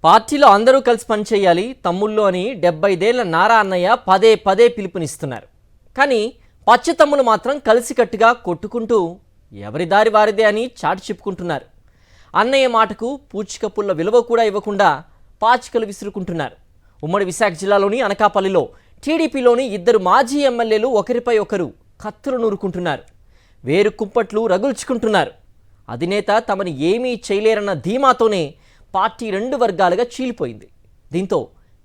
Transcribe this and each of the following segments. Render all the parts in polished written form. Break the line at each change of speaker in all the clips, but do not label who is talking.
పార్టీలో అందరూ కలిసి పనిచేయాలి తమ్ముళ్ళు అని 75 నారా అన్నయ్య పదే పదే పిలుపునిస్తున్నారు. కానీ పచ్చతమ్ములు మాత్రం కలిసికట్టుగా కొట్టుకుంటూ ఎవరి దారి వారిదే అని చాటి చెప్పుకుంటున్నారు. అన్నయ్య మాటకు పూచికపుల్ల విలువ కూడా ఇవ్వకుండా పాచికలు విసురుకుంటున్నారు. ఉమ్మడి విశాఖ జిల్లాలోని అనకాపల్లిలో టీడీపీలోని 2 మాజీ ఎమ్మెల్యేలు ఒకరిపై ఒకరు కత్తులు నూరుకుంటున్నారు. వేరు కుంపట్లు రగుల్చుకుంటున్నారు. అధినేత తమని ఏమీ చేయలేరన్న ధీమాతోనే పార్టీ 2 వర్గాలుగా చీలిపోయింది. దీంతో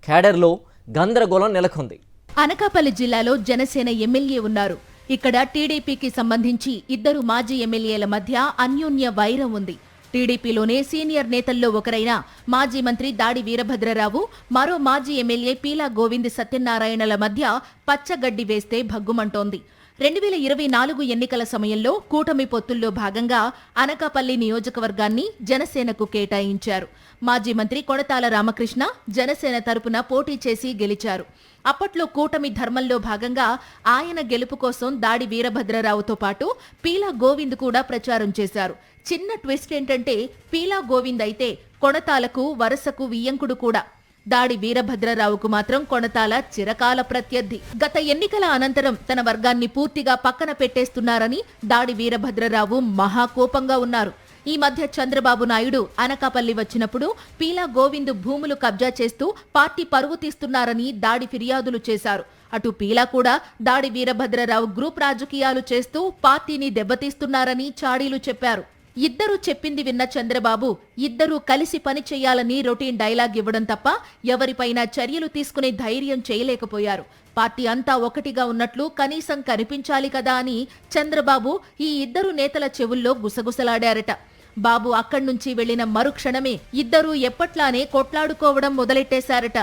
కేడర్లో గందరగోళం నెలకొంది.
అనకాపల్లి జిల్లాలో జనసేన ఎమ్మెల్యే ఉన్నారు. ఇక్కడ టీడీపీకి సంబంధించి 2 మాజీ ఎమ్మెల్యేల మధ్య అన్యోన్య వైరం ఉంది. టీడీపీలోనే సీనియర్ నేతల్లో ఒకరైన మాజీ మంత్రి దాడి వీరభద్రరావు, మరో మాజీ ఎమ్మెల్యే పీలా గోవింద్ సత్యనారాయణల మధ్య పచ్చగడ్డి వేస్తే భగ్గుమంటోంది. 2024 ఎన్నికల సమయంలో కూటమి పొత్తుల్లో భాగంగా అనకాపల్లి నియోజకవర్గాన్ని జనసేనకు కేటాయించారు. మాజీ మంత్రి కొణతాల రామకృష్ణ జనసేన తరపున పోటీ చేసి గెలిచారు. అప్పట్లో కూటమి ధర్మంలో భాగంగా ఆయన గెలుపు కోసం దాడి వీరభద్రరావుతో పాటు పీలా గోవింద్ కూడా ప్రచారం చేశారు. చిన్న ట్విస్ట్ ఏంటంటే పీలా గోవింద్ అయితే కొణతాలకు వరుసకు వియ్యంకుడు కూడా. దాడి వీరభద్రరావుకు మాత్రం కొణతాల చిరకాల ప్రత్యర్థి. గత ఎన్నికల అనంతరం తన వర్గాన్ని పూర్తిగా పక్కన పెట్టేస్తున్నారని దాడి వీరభద్రరావు మహాకోపంగా ఉన్నారు. ఈ మధ్య చంద్రబాబు నాయుడు అనకాపల్లి వచ్చినప్పుడు పీలా గోవింద్ భూములు కబ్జా చేస్తూ పార్టీ పరువు తీస్తున్నారని దాడి ఫిర్యాదులు చేశారు. అటు పీలా కూడా దాడి వీరభద్రరావు గ్రూప్ రాజకీయాలు చేస్తూ పార్టీని దెబ్బతీస్తున్నారని చాడీలు చెప్పారు. ఇద్దరూ చెప్పింది విన్న చంద్రబాబు ఇద్దరూ కలిసి పని చేయాలని రొటీన్ డైలాగ్ ఇవ్వడం తప్ప ఎవరిపైనా చర్యలు తీసుకునే ధైర్యం చేయలేకపోయారు. పార్టీ అంతా ఒకటిగా ఉన్నట్లు కనీసం కనిపించాలి కదా అని చంద్రబాబు ఈ 2 నేతల చెవుల్లో గుసగుసలాడారట. బాబు అక్కడ్నుంచి వెళ్లిన మరుక్షణమే ఇద్దరూ ఎప్పట్లానే కొట్లాడుకోవడం మొదలెట్టేశారట.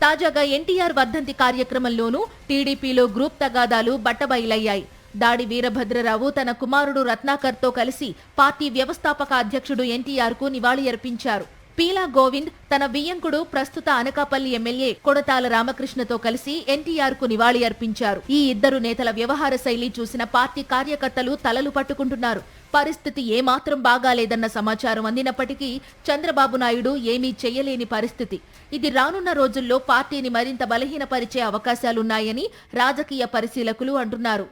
తాజాగా ఎన్టీఆర్ వర్ధంతి కార్యక్రమంలోనూ టీడీపీలో గ్రూప్ తగాదాలు బట్టబయలయ్యాయి. దాడి వీరభద్రరావు తన కుమారుడు రత్నాకర్తో కలిసి పార్టీ వ్యవస్థాపక అధ్యక్షుడు ఎన్టీఆర్ కు నివాళి అర్పించారు. పీలా గోవింద్ తన వియ్యంకుడు ప్రస్తుత అనకాపల్లి ఎమ్మెల్యే కొణతాల రామకృష్ణతో కలిసి ఎన్టీఆర్ కు నివాళి అర్పించారు. ఈ 2 నేతల వ్యవహార శైలి చూసిన పార్టీ కార్యకర్తలు తలలు పట్టుకుంటున్నారు. పరిస్థితి ఏమాత్రం బాగాలేదన్న సమాచారం అందినప్పటికీ చంద్రబాబు నాయుడు ఏమీ చేయలేని పరిస్థితి. ఇది రానున్న రోజుల్లో పార్టీని మరింత బలహీనపరిచే అవకాశాలున్నాయని రాజకీయ పరిశీలకులు అంటున్నారు.